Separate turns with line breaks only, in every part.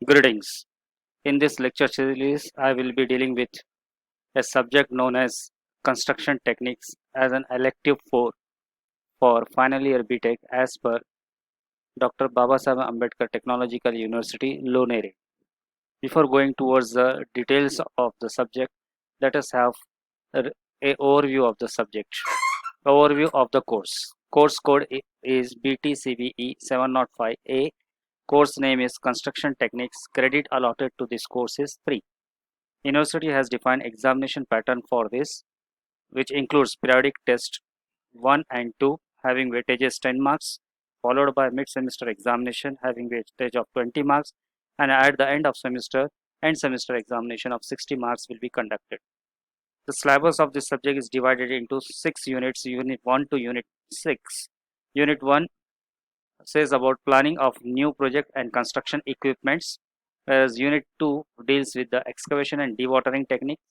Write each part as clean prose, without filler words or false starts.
Greetings. In this lecture series, I will be dealing with a subject known as construction techniques as an elective for final year BTech as per Dr. Babasaheb Ambedkar Technological University, Lonere. Before going towards the details of the subject, let us have a overview of the subject. Overview of the course. Course code is BTCBE 705A. Course name is Construction Techniques. Credit allotted to this course is 3. University has defined examination pattern for this, which includes periodic test 1 and 2 having weightages 10 marks, followed by mid-semester examination having weightage of 20 marks, and at the end semester examination of 60 marks will be conducted. The syllabus of this subject is divided into 6 units, Unit 1 to Unit 6. Unit 1 says about planning of new project and construction equipments, whereas Unit 2 deals with the excavation and dewatering techniques.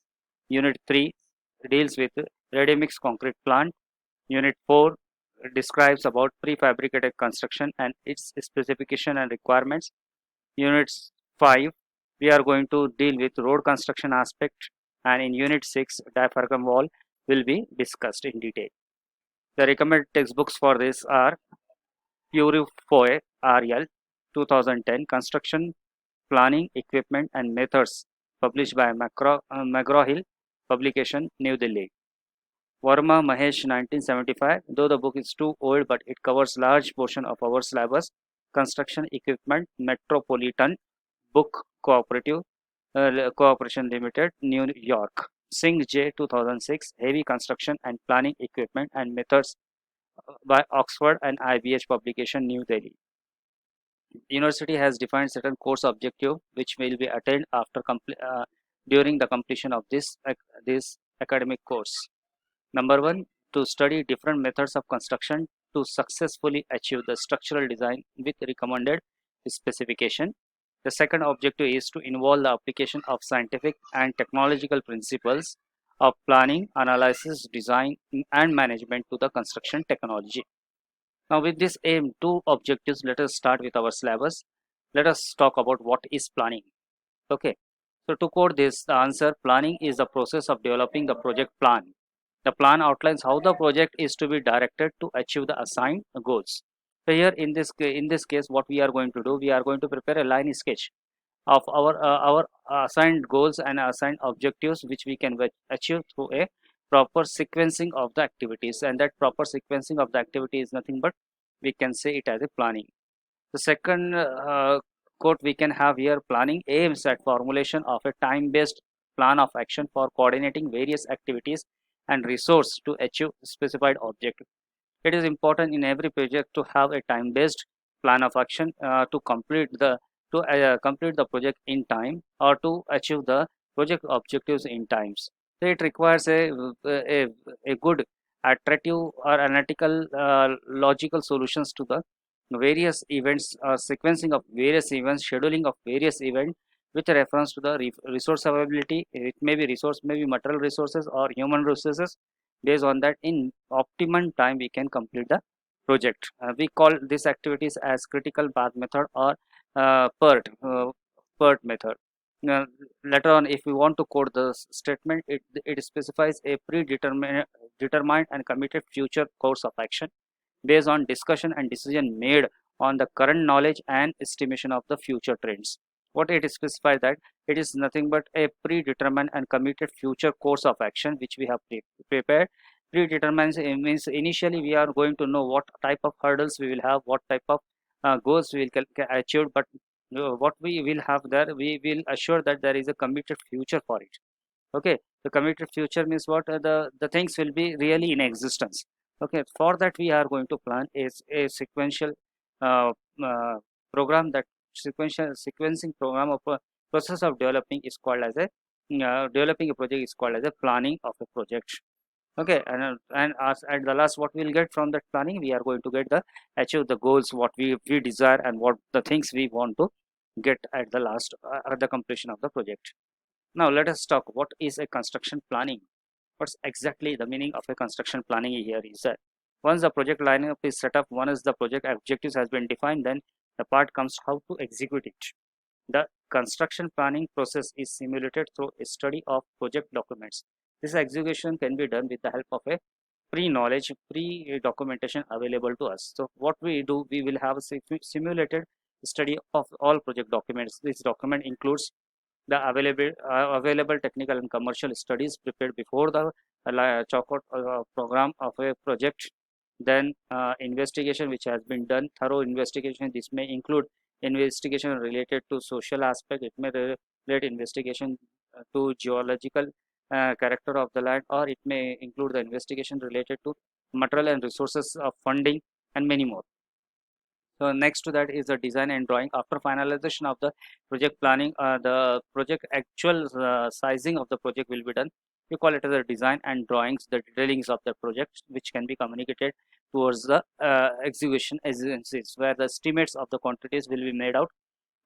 Unit 3 deals with ready-mix concrete plant. Unit 4 describes about prefabricated construction and its specification and requirements. Unit 5 we are going to deal with road construction aspect, and in Unit 6 diaphragm wall will be discussed in detail. The recommended textbooks for this are Purifoy RL 2010 Construction Planning Equipment and Methods, published by McGraw-Hill Publication, New Delhi. Verma Mahesh 1975. Though the book is too old, but it covers large portion of our syllabus. Construction Equipment Metropolitan Book Cooperative Cooperation Limited, New York. Singh J 2006. Heavy Construction and Planning Equipment and Methods by Oxford and IBH Publication, New Delhi. University has defined certain course objective which will be attained after during the completion of this academic course. Number 1, to study different methods of construction to successfully achieve the structural design with recommended specification. The second objective is to involve the application of scientific and technological principles of planning, analysis, design, and management to the construction technology. Now, with this aim, 2 objectives, let us start with our syllabus. Let us talk about what is planning. Okay, so to quote this, the answer: planning is the process of developing the project plan. The plan outlines how the project is to be directed to achieve the assigned goals. So here in this case, what we are going to do, we are going to prepare a line sketch of our assigned goals and assigned objectives, which we can achieve through a proper sequencing of the activities, and that proper sequencing of the activity is nothing but we can say it as a planning. The second quote we can have here: planning aims at formulation of a time-based plan of action for coordinating various activities and resource to achieve specified objective. It is important in every project to have a time-based plan of action to complete the project in time, or to achieve the project objectives in times. So it requires a good attractive or analytical logical solutions to the various events, sequencing of various events, scheduling of various events with reference to the resource availability. It may be resource, maybe material resources or human resources. Based on that, in optimum time we can complete the project. We call these activities as critical path method or PERT method. Now, later on, if we want to code the statement, it specifies a determined and committed future course of action based on discussion and decision made on the current knowledge and estimation of the future trends. What it specifies that it is nothing but a predetermined and committed future course of action which we have prepared. Predetermined means initially we are going to know what type of hurdles we will have, what type of goals we will achieve, but what we will have there, we will assure that there is a committed future for it. Okay, the committed future means what? The things will be really in existence. Okay, for that we are going to plan is a sequential uh, uh, program. That sequencing program of a process of developing is called as a developing a project is called as a planning of a project. Okay, and as at the last, what we'll get from that planning, we are going to get the achieve the goals what we desire and what the things we want to get at the last at the completion of the project. Now let us talk what is a construction planning. What's exactly the meaning of a construction planning here is that once the project lineup is set up, once the project objectives has been defined, then the part comes how to execute it. The construction planning process is simulated through a study of project documents. This execution can be done with the help of a pre-knowledge, pre-documentation available to us. So what we do, we will have a simulated study of all project documents. This document includes the available technical and commercial studies prepared before the chalkout program of a project. Then investigation which has been done, thorough investigation. This may include investigation related to social aspect. It may relate investigation to geological character of the land, or it may include the investigation related to material and resources of funding and many more. So next to that is the design and drawing. After finalization of the project planning, the project actual sizing of the project will be done. We call it as a design and drawings, the detailings of the project, which can be communicated towards the execution agencies, where the estimates of the quantities will be made out,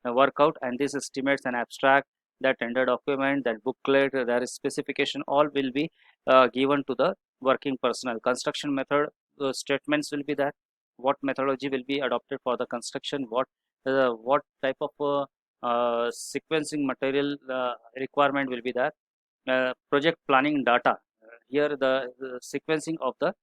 work out, and these estimates and abstract, that tender document, that booklet, their specification, all will be given to the working personnel. Construction method statements will be there. What methodology will be adopted for the construction? What type of sequencing material requirement will be there? Project planning data. Here the sequencing of the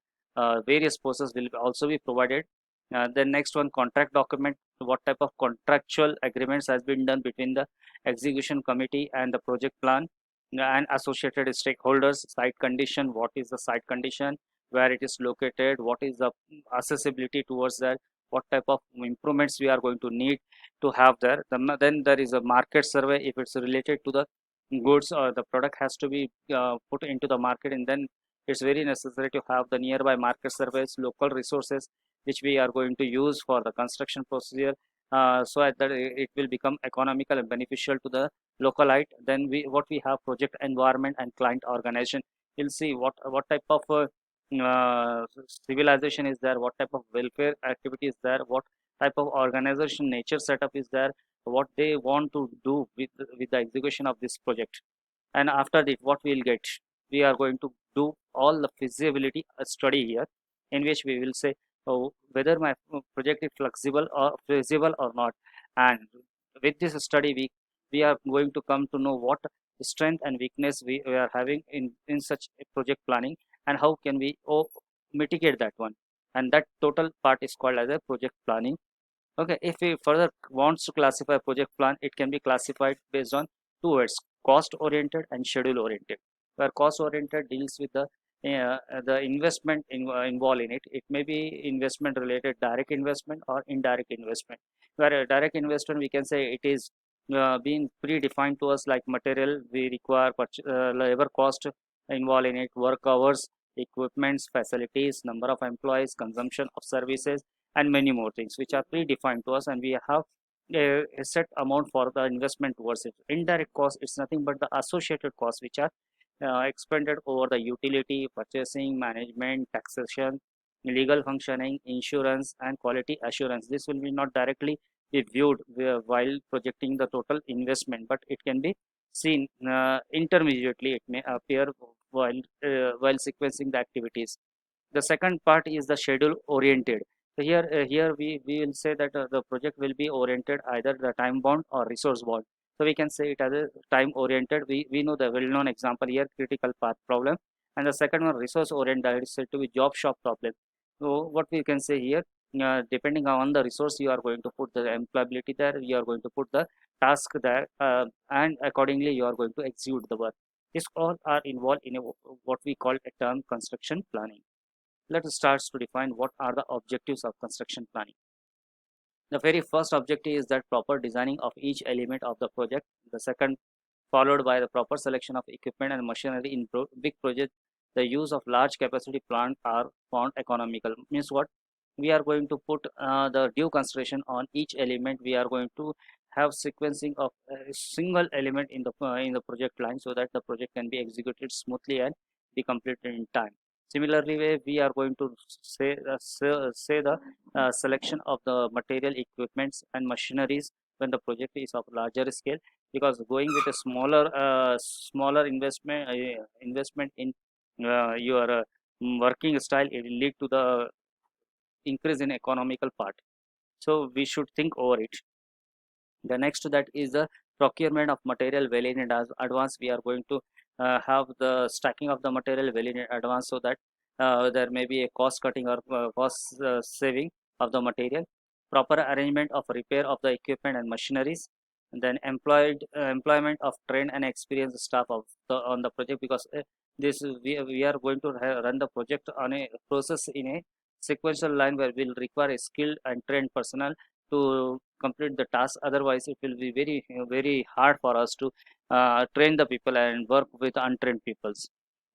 various processes will also be provided. The next one, contract document. What type of contractual agreements has been done between the execution committee and the project plan and associated stakeholders? Site condition. What is the site condition? Where it is located? What is the accessibility towards that? What type of improvements we are going to need to have there? Then there is a market survey. If it's related to the goods or the product has to be put into the market, and then it's very necessary to have the nearby market surveys, local resources which we are going to use for the construction procedure, so that it will become economical and beneficial to the localite. Then we have project environment and client organization. We'll see what type of civilization is there, what type of welfare activity is there, what type of organization nature setup is there, what they want to do with the execution of this project. And after that, what we'll get, we are going to do all the feasibility study here, in which we will say, oh, whether my project is flexible or feasible or not. And with this study, we are going to come to know what strength and weakness we are having in such a project planning, and how can we mitigate that one. And that total part is called as a project planning. Okay, if we further wants to classify project plan, it can be classified based on two words: cost oriented and schedule oriented. Where cost oriented deals with the investment involved in it. It may be investment related, direct investment or indirect investment. Where a direct investment, we can say it is being predefined to us, like material we require, labor cost involved in it, work hours, equipments, facilities, number of employees, consumption of services, and many more things which are predefined to us, and we have a set amount for the investment towards it. Indirect cost is nothing but the associated costs which are expended over the utility, purchasing, management, taxation, legal functioning, insurance, and quality assurance. This will be not directly be viewed while projecting the total investment, but it can be seen intermediately. It may appear while sequencing the activities. The second part is the schedule oriented. So here we will say that the project will be oriented either the time bound or resource bound. So we can say it as a time oriented. We know the well known example here, critical path problem, and the second one, resource oriented, is said to be job shop problem. So what we can say here, depending on the resource, you are going to put the employability there, you are going to put the task there, and accordingly you are going to execute the work. These all are involved in what we call a term construction planning. Let us start to define what are the objectives of construction planning. The very first objective is that proper designing of each element of the project. The second, followed by the proper selection of equipment and machinery in big projects. The use of large capacity plant are found economical. Means what? We are going to put the due consideration on each element. We are going to have sequencing of a single element in the project line, so that the project can be executed smoothly and be completed in time. Similarly, we are going to say the selection of the material, equipments, and machineries when the project is of larger scale, because going with a smaller investment in your working style, it will lead to the increase in economical part. So we should think over it. The next to that is the procurement of material well in advance. We are going to have the stacking of the material well in advance, so that there may be a cost cutting or cost saving of the material. Proper arrangement of repair of the equipment and machineries, and then employment of trained and experienced staff of on the project, because we are going to run the project on a process in a sequential line where we'll require a skilled and trained personnel to complete the task. Otherwise it will be very hard for us to train the people and work with untrained peoples.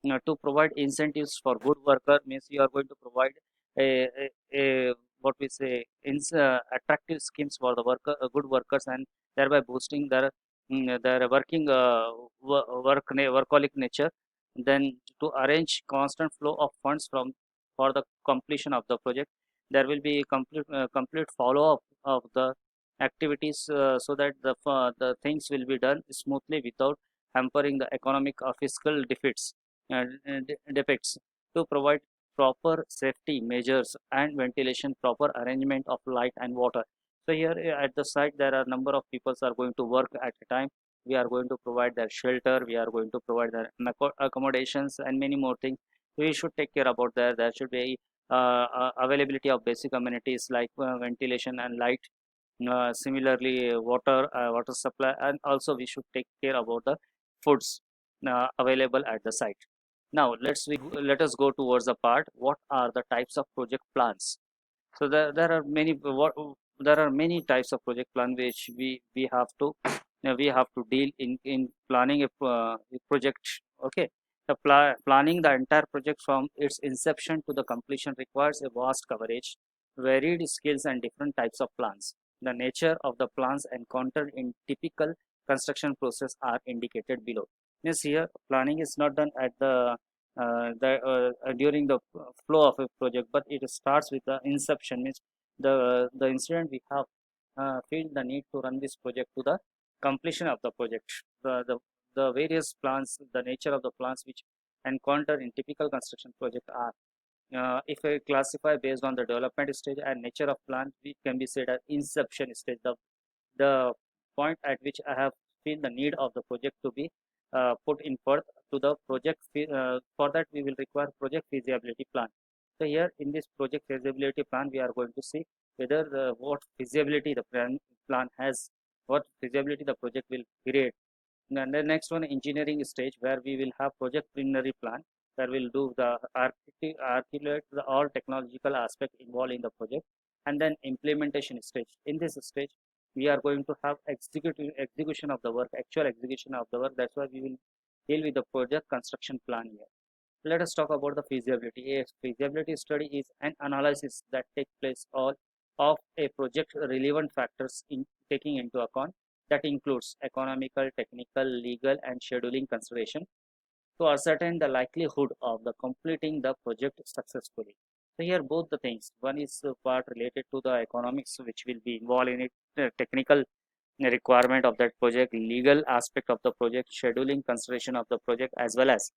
To provide incentives for good worker means you are going to provide a what we say attractive schemes for the worker good workers, and thereby boosting their working workaholic nature. Then to arrange constant flow of funds from for the completion of the project, there will be complete follow up of the activities, so that the things will be done smoothly without hampering the economic or fiscal defects. To provide proper safety measures and ventilation, proper arrangement of light and water. So here at the site there are number of people are going to work at a time. We are going to provide their shelter, we are going to provide their accommodations and many more things. We should take care about that. There should be availability of basic amenities like ventilation and light. Similarly, water supply, and also we should take care about the foods available at the site. Now let us go towards the part what are the types of project plans. So there are there are many types of project plan which we have to deal in planning a project. Okay, planning the entire project from its inception to the completion requires a vast coverage, varied skills and different types of plans. The nature of the plans encountered in typical construction process are indicated below. Yes, here planning is not done at during the flow of a project, but it starts with the inception. Means the incident we have feel the need to run this project to the completion of the project. The various plans, the nature of the plans which encounter in typical construction project are, if I classify based on the development stage and nature of plan, we can be said as inception stage, the point at which I have feel the need of the project to be put in forth to the project. For that we will require project feasibility plan. So here in this project feasibility plan, we are going to see whether what feasibility the plan has, what feasibility the project will create. And the next one, engineering stage, where we will have project preliminary plan, where we'll do the articulate the all technological aspect involved in the project. And then implementation stage. In this stage, we are going to have execution of the work, actual execution of the work. That's why we will deal with the project construction plan here. Let us talk about the feasibility. A feasibility study is an analysis that takes place all of a project relevant factors in taking into account, that includes economical, technical, legal and scheduling consideration to ascertain the likelihood of the completing the project successfully. So here both the things, one is the part related to the economics which will be involved in it, technical requirement of that project, legal aspect of the project, scheduling consideration of the project, as well as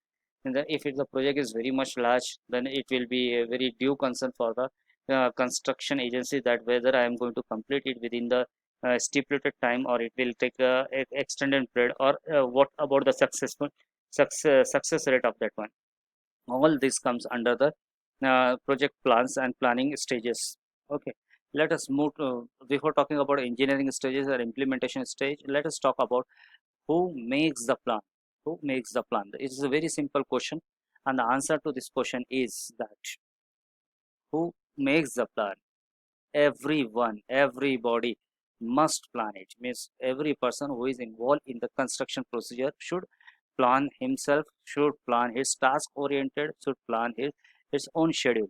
if the project is very much large, then it will be a very due concern for the construction agency that whether I am going to complete it within the stipulated time, or it will take a extended period, or what about the success rate of that one. All this comes under the project plans and planning stages. Okay, let us move to, before talking about engineering stages or implementation stage, let us talk about who makes the plan. Who makes the plan? It is a very simple question, and the answer to this question is that who makes the plan? Everyone, everybody must plan it. Means every person who is involved in the construction procedure should plan himself, should plan his task oriented, should plan his own schedule.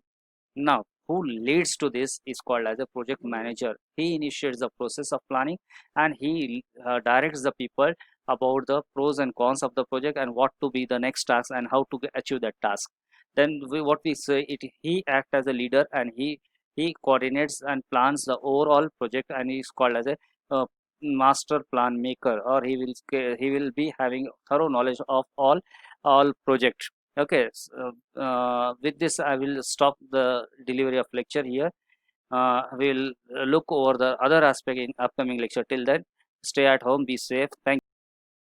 Now, who leads to this is called as a project manager. He initiates the process of planning, and he directs the people about the pros and cons of the project and what to be the next task and how to achieve that task. Then what we say, he acts as a leader, and he coordinates and plans the overall project, and he is called as a master plan maker, or he will be having thorough knowledge of all project. Okay, so, with this I will stop the delivery of lecture here. We will look over the other aspect in upcoming lecture. Till then, Stay at home, be safe. Thank